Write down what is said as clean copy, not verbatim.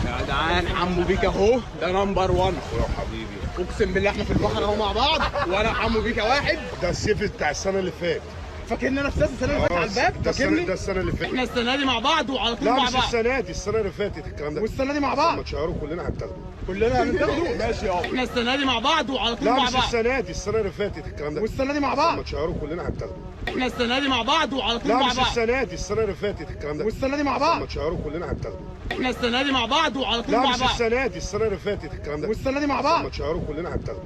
يا جدعان حمو بيك اهو، ده نمبر 1 يا حبيبي. اقسم بالله احنا في البحر اهو مع بعض، وانا وحمو بيكا واحد. ده السيف بتاع السنه اللي فاتت. فاكرني انا السنه اللي فاتت على الباب، ده فاكرني؟ ده السنه اللي فاتت. احنا السنه دي مع بعض وعلى طول لا مع مش بعض. السنه دي، السنه اللي فاتت الكلام ده. والسنه دي مع لما بعض تشهروا كلنا هنتاخده. كلنا هنتاخده. ماشي يابا، احنا السنه دي مع بعض وعلى طول لا مع مش بعض. السنه دي، السنه اللي فاتت الكلام ده. والسنه دي مع بعض لما تشهروا كلنا هنتاخده. احنا السنه دي مع بعض وعلى طول لا مع مش بعض. السنه دي، السنه اللي فاتت الكلام ده. والسنه دي مع بعض لما تشهروا كلنا هنتاخده. احنا السنه دي مع بعض وعلى طول لا مع مش بعض. السنه دي، السنه اللي فاتت الكلام ده. والسنه دي مع بعض لما تشهروا كلنا هنتاخده.